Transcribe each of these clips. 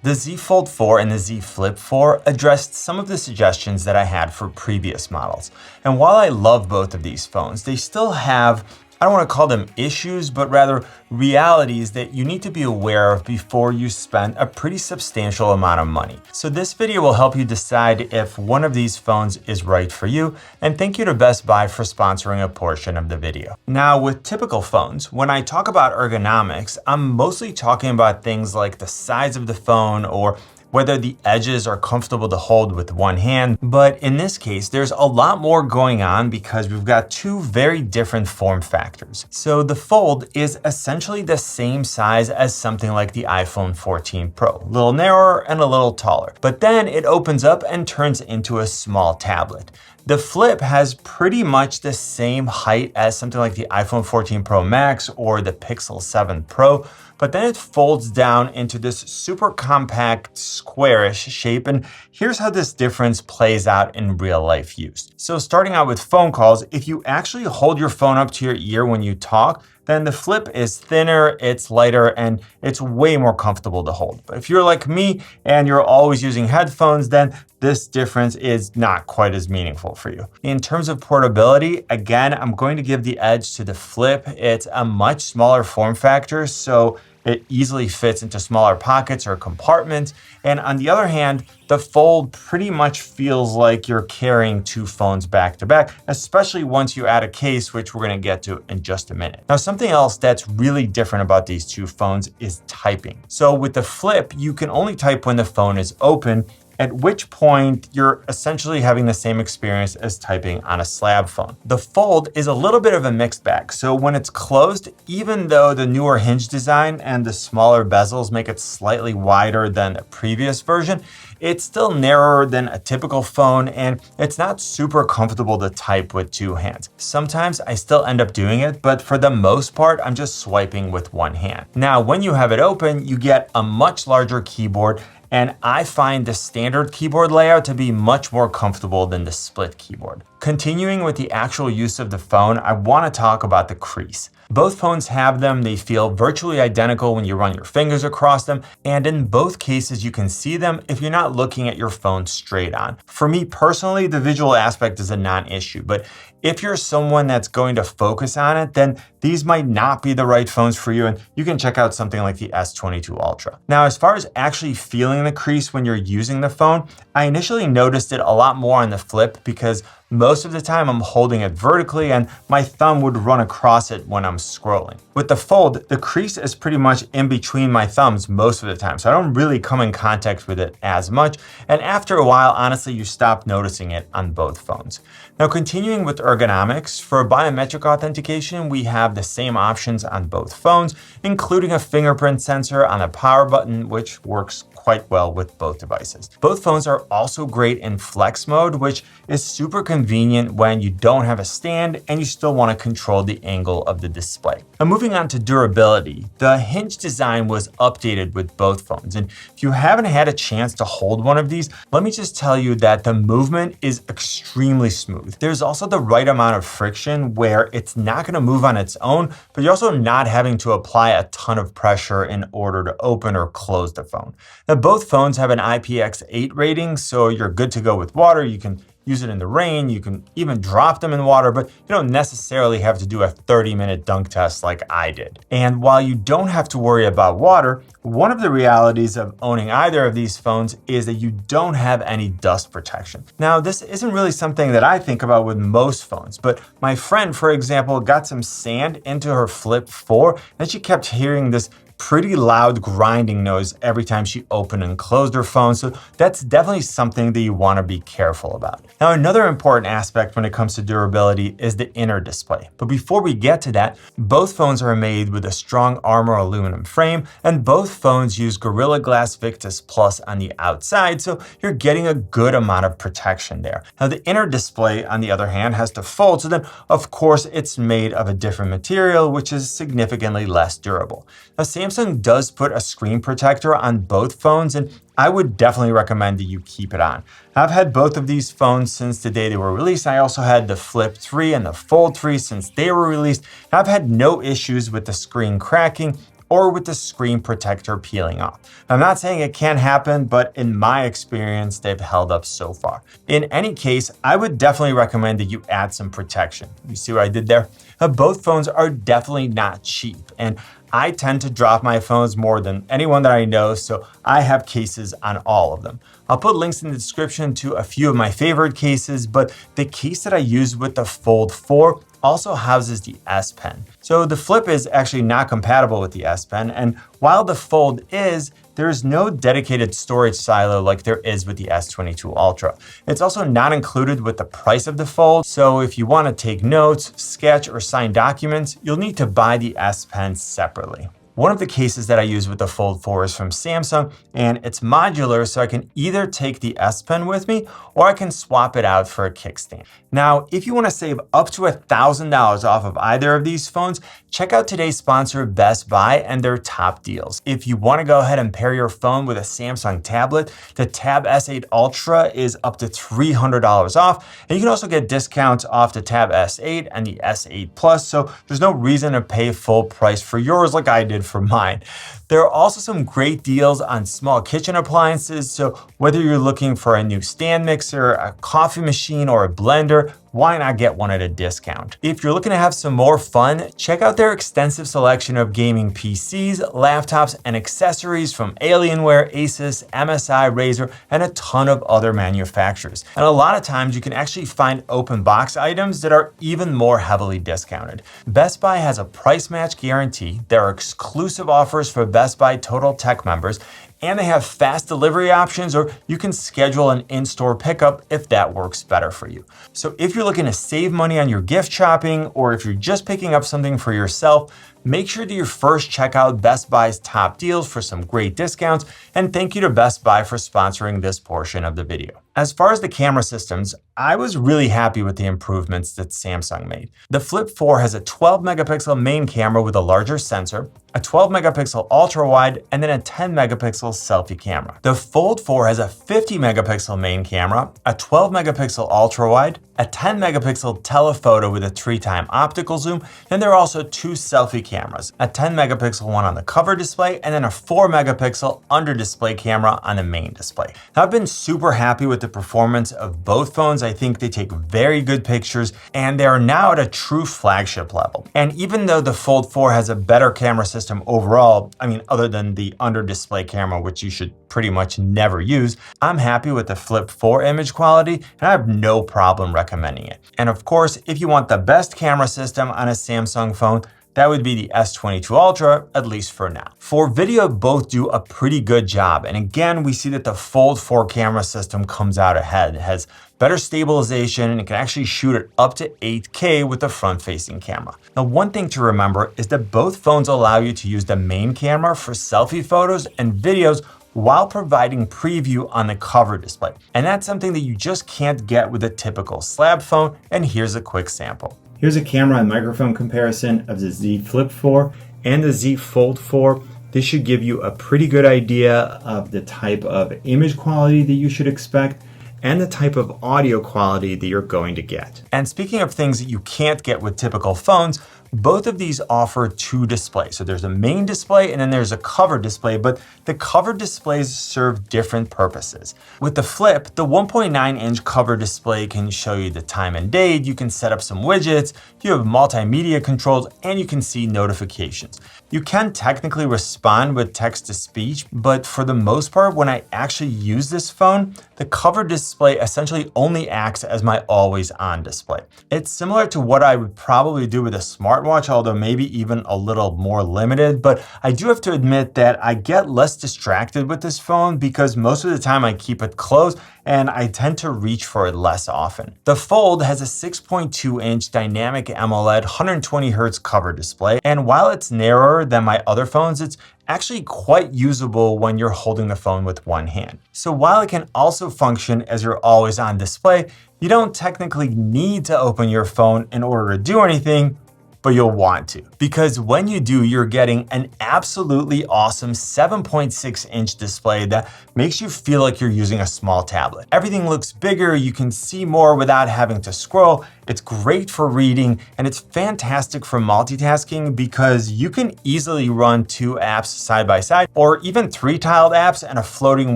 The Z Fold 4 and the Z Flip 4 addressed some of the suggestions that I had for previous models. And while I love both of these phones, they still have, I don't want to call them issues, but rather realities that you need to be aware of before you spend a pretty substantial amount of money. So this video will help you decide if one of these phones is right for you, and thank you to Best Buy for sponsoring a portion of the video. Now, with typical phones, when I talk about ergonomics, I'm mostly talking about things like the size of the phone or whether the edges are comfortable to hold with one hand. But in this case, there's a lot more going on because we've got two very different form factors. So the Fold is essentially the same size as something like the iPhone 14 Pro, a little narrower and a little taller. But then it opens up and turns into a small tablet. The Flip has pretty much the same height as something like the iPhone 14 Pro Max or the Pixel 7 Pro, but then it folds down into this super compact squarish shape. And here's how this difference plays out in real life use. So starting out with phone calls, if you actually hold your phone up to your ear when you talk, then the Flip is thinner, it's lighter, and it's way more comfortable to hold. But if you're like me and you're always using headphones, then this difference is not quite as meaningful for you. In terms of portability, again, I'm going to give the edge to the Flip. It's a much smaller form factor, so it easily fits into smaller pockets or compartments. And on the other hand, the Fold pretty much feels like you're carrying two phones back to back, especially once you add a case, which we're gonna get to in just a minute. Now, something else that's really different about these two phones is typing. So with the Flip, you can only type when the phone is open, at which point you're essentially having the same experience as typing on a slab phone. The Fold is a little bit of a mixed bag. So when it's closed, even though the newer hinge design and the smaller bezels make it slightly wider than the previous version, it's still narrower than a typical phone, and it's not super comfortable to type with two hands. Sometimes I still end up doing it, but for the most part, I'm just swiping with one hand. Now, when you have it open, you get a much larger keyboard, and I find the standard keyboard layout to be much more comfortable than the split keyboard. Continuing with the actual use of the phone, I want to talk about the crease. Both phones have them. They feel virtually identical when you run your fingers across them, and in both cases you can see them if you're not looking at your phone straight on. For me personally, the visual aspect is a non-issue, but if you're someone that's going to focus on it, then these might not be the right phones for you, and you can check out something like the S22 Ultra. Now, as far as actually feeling the crease when you're using the phone, I initially noticed it a lot more on the Flip because most of the time I'm holding it vertically and my thumb would run across it when I'm scrolling. With the Fold, the crease is pretty much in between my thumbs most of the time, so I don't really come in contact with it as much. And after a while, honestly, you stop noticing it on both phones. Now, continuing with ergonomics, for biometric authentication, we have the same options on both phones, including a fingerprint sensor on the power button, which works quite well with both devices. Both phones are also great in flex mode, which is super convenient when you don't have a stand and you still want to control the angle of the display. Now, moving on to durability, the hinge design was updated with both phones. And if you haven't had a chance to hold one of these, let me just tell you that the movement is extremely smooth. There's also the right amount of friction where it's not going to move on its own, but you're also not having to apply a ton of pressure in order to open or close the phone. Now, both phones have an IPX8 rating, so you're good to go with water. You can use it in the rain, you can even drop them in water, but you don't necessarily have to do a 30-minute dunk test like I did. And while you don't have to worry about water, one of the realities of owning either of these phones is that you don't have any dust protection. Now, this isn't really something that I think about with most phones, but my friend, for example, got some sand into her Flip 4, and she kept hearing this pretty loud grinding noise every time she opened and closed her phone. So that's definitely something that you want to be careful about. Now, another important aspect when it comes to durability is the inner display. But before we get to that, both phones are made with a strong armor aluminum frame, and both phones use Gorilla Glass Victus Plus on the outside, so you're getting a good amount of protection there. Now, the inner display, on the other hand, has to fold, so then of course it's made of a different material, which is significantly less durable. Now, Samsung does put a screen protector on both phones, and I would definitely recommend that you keep it on. I've had both of these phones since the day they were released. I also had the Flip 3 and the Fold 3 since they were released. I've had no issues with the screen cracking or with the screen protector peeling off. I'm not saying it can't happen, but in my experience, they've held up so far. In any case, I would definitely recommend that you add some protection. You see what I did there? Both phones are definitely not cheap, and I tend to drop my phones more than anyone that I know, so I have cases on all of them. I'll put links in the description to a few of my favorite cases, but the case that I used with the Fold 4 also houses the S Pen. So the Flip is actually not compatible with the S Pen, and while the Fold is, there is no dedicated storage silo like there is with the S22 Ultra. It's also not included with the price of the Fold, so if you want to take notes, sketch, or sign documents, you'll need to buy the S Pen separately. One of the cases that I use with the Fold 4 is from Samsung, and it's modular, so I can either take the S Pen with me or I can swap it out for a kickstand. Now, if you want to save up to $1,000 off of either of these phones, check out today's sponsor, Best Buy, and their top deals. If you want to go ahead and pair your phone with a Samsung tablet, the Tab S8 Ultra is up to $300 off, and you can also get discounts off the Tab S8 and the S8 Plus, so there's no reason to pay full price for yours like I did for mine. There are also some great deals on small kitchen appliances, so whether you're looking for a new stand mixer, a coffee machine, or a blender, why not get one at a discount? If you're looking to have some more fun, check out their extensive selection of gaming PCs, laptops, and accessories from Alienware, Asus, MSI, Razer, and a ton of other manufacturers. And a lot of times you can actually find open box items that are even more heavily discounted. Best Buy has a price match guarantee. There are exclusive offers for Best Buy Total Tech members, and they have fast delivery options, or you can schedule an in-store pickup if that works better for you. So if you're looking to save money on your gift shopping, or if you're just picking up something for yourself, make sure that you first check out Best Buy's top deals for some great discounts, and thank you to Best Buy for sponsoring this portion of the video. As far as the camera systems, I was really happy with the improvements that Samsung made. The Flip 4 has a 12 megapixel main camera with a larger sensor, a 12 megapixel ultra wide, and then a 10 megapixel selfie camera. The Fold 4 has a 50 megapixel main camera, a 12 megapixel ultra wide, a 10 megapixel telephoto with a 3x optical zoom, and there are also two selfie cameras, a 10 megapixel one on the cover display, and then a 4 megapixel under display camera on the main display. Now, I've been super happy with the performance of both phones. I think they take very good pictures, and they are now at a true flagship level. And even though the Fold 4 has a better camera system overall, I mean, other than the under display camera, which you should pretty much never use, I'm happy with the Flip 4 image quality, and I have no problem recommending it. And of course, if you want the best camera system on a Samsung phone, that would be the S22 Ultra, at least for now. For video, both do a pretty good job. And again, we see that the Fold 4 camera system comes out ahead. It has better stabilization, and it can actually shoot at up to 8K with the front-facing camera. Now, one thing to remember is that both phones allow you to use the main camera for selfie photos and videos while providing preview on the cover display. And that's something that you just can't get with a typical slab phone, and here's a quick sample. Here's a camera and microphone comparison of the Z Flip 4 and the Z Fold 4. This should give you a pretty good idea of the type of image quality that you should expect and the type of audio quality that you're going to get. And speaking of things that you can't get with typical phones, both of these offer two displays. So there's a main display and then there's a cover display, but the cover displays serve different purposes. With the Flip, the 1.9-inch cover display can show you the time and date, you can set up some widgets, you have multimedia controls, and you can see notifications. You can technically respond with text-to-speech, but for the most part, when I actually use this phone, the cover display essentially only acts as my always-on display. It's similar to what I would probably do with a smartwatch, although maybe even a little more limited, but I do have to admit that I get less distracted with this phone because most of the time I keep it close and I tend to reach for it less often. The Fold has a 6.2-inch dynamic AMOLED 120Hz cover display, and while it's narrower than my other phones, it's actually quite usable when you're holding the phone with one hand. So while it can also function as your always-on display, you don't technically need to open your phone in order to do anything, but you'll want to. Because when you do, you're getting an absolutely awesome 7.6-inch display that makes you feel like you're using a small tablet. Everything looks bigger, you can see more without having to scroll, It's great for reading, and it's fantastic for multitasking because you can easily run 2 apps side by side, or even 3 tiled apps and a floating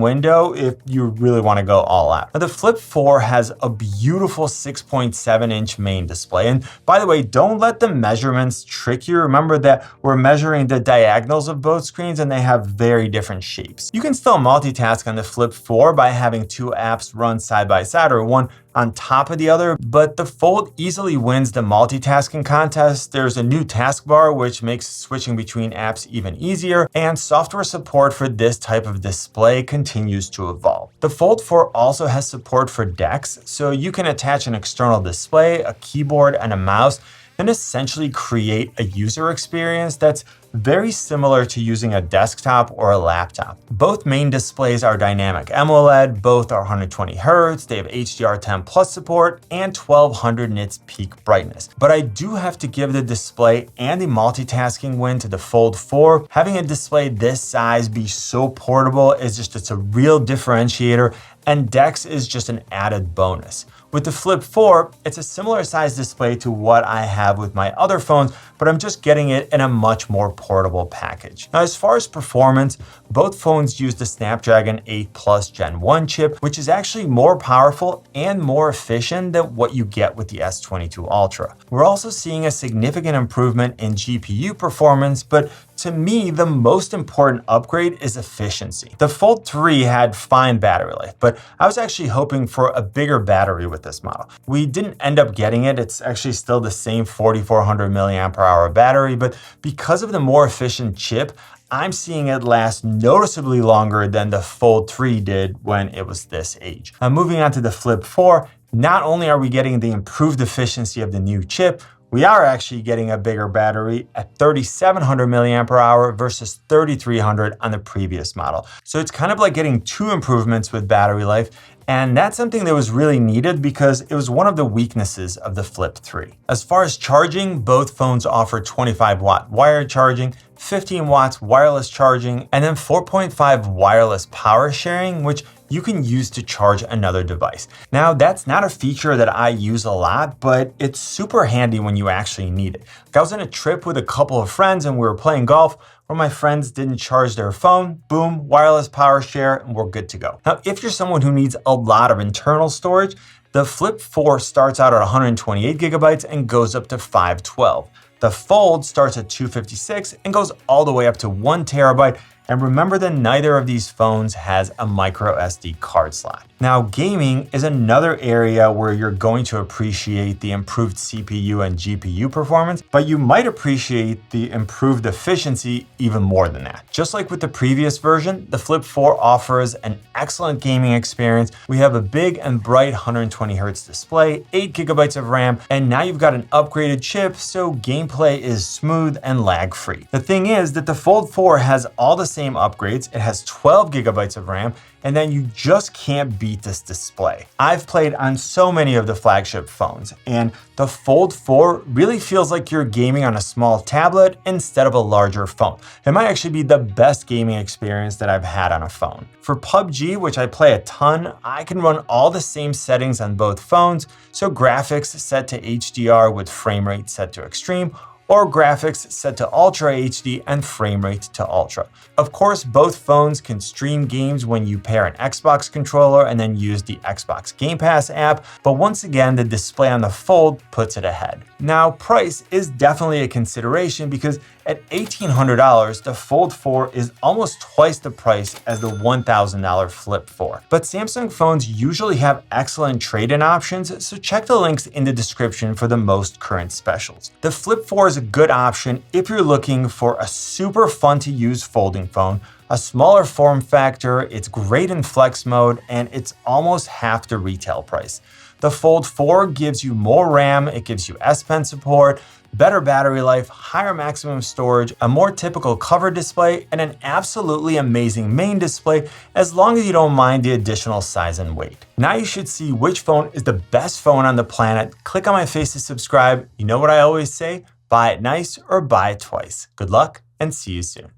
window if you really want to go all out. Now, the Flip 4 has a beautiful 6.7-inch main display, and by the way, don't let the measurements trick you. Remember that we're measuring the diagonals of both screens and they have very different shapes. You can still multitask on the Flip 4 by having 2 apps run side by side or one on top of the other, but the Fold easily wins the multitasking contest. There's a new taskbar which makes switching between apps even easier, and software support for this type of display continues to evolve. The Fold 4 also has support for DeX, so you can attach an external display, a keyboard, and a mouse, and essentially create a user experience that's very similar to using a desktop or a laptop. Both main displays are dynamic AMOLED, both are 120 Hz, they have HDR10 Plus support, and 1200 nits peak brightness. But I do have to give the display and the multitasking win to the Fold 4. Having a display this size be so portable it's a real differentiator, and DeX is just an added bonus. With the Flip 4, it's a similar size display to what I have with my other phones, but I'm just getting it in a much more portable package. Now, as far as performance, both phones use the Snapdragon 8 Plus Gen 1 chip, which is actually more powerful and more efficient than what you get with the S22 Ultra. We're also seeing a significant improvement in GPU performance, but to me, the most important upgrade is efficiency. The Fold 3 had fine battery life, but I was actually hoping for a bigger battery with this model. We didn't end up getting it. It's actually still the same 4400 milliamp hour battery, but because of the more efficient chip, I'm seeing it last noticeably longer than the Fold 3 did when it was this age. Now, moving on to the Flip 4, not only are we getting the improved efficiency of the new chip, we are actually getting a bigger battery at 3700 milliamp hour versus 3300 on the previous model. So it's kind of like getting 2 improvements with battery life, and that's something that was really needed because it was one of the weaknesses of the Flip 3. As far as charging, both phones offer 25-watt wired charging, 15 watts wireless charging, and then 4.5 wireless power sharing, which you can use to charge another device. Now, that's not a feature that I use a lot, but it's super handy when you actually need it. Like, I was on a trip with a couple of friends and we were playing golf. One of my friends didn't charge their phone, boom, wireless power share, and we're good to go. Now, if you're someone who needs a lot of internal storage, the Flip 4 starts out at 128 gigabytes and goes up to 512. The Fold starts at 256 and goes all the way up to 1 terabyte. And remember that neither of these phones has a micro SD card slot. Now, gaming is another area where you're going to appreciate the improved CPU and GPU performance, but you might appreciate the improved efficiency even more than that. Just like with the previous version, the Flip 4 offers an excellent gaming experience. We have a big and bright 120 Hz display, 8 gigabytes of RAM, and now you've got an upgraded chip, so gameplay is smooth and lag-free. The thing is that the Fold 4 has all the same upgrades. It has 12 gigabytes of RAM, and then you just can't beat this display. I've played on so many of the flagship phones, and the Fold 4 really feels like you're gaming on a small tablet instead of a larger phone. It might actually be the best gaming experience that I've had on a phone. For PUBG, which I play a ton, I can run all the same settings on both phones, so graphics set to HDR with frame rate set to extreme, or graphics set to Ultra HD and frame rate to Ultra. Of course, both phones can stream games when you pair an Xbox controller and then use the Xbox Game Pass app, but once again, the display on the Fold puts it ahead. Now, price is definitely a consideration because at $1,800, the Fold 4 is almost twice the price as the $1,000 Flip 4. But Samsung phones usually have excellent trade-in options, so check the links in the description for the most current specials. The Flip 4 is a good option if you're looking for a super fun to use folding phone, a smaller form factor, it's great in flex mode, and it's almost half the retail price. The Fold 4 gives you more RAM, it gives you S Pen support, better battery life, higher maximum storage, a more typical cover display, and an absolutely amazing main display as long as you don't mind the additional size and weight. Now you should see which phone is the best phone on the planet. Click on my face to subscribe. You know what I always say? Buy it nice or buy it twice. Good luck and see you soon.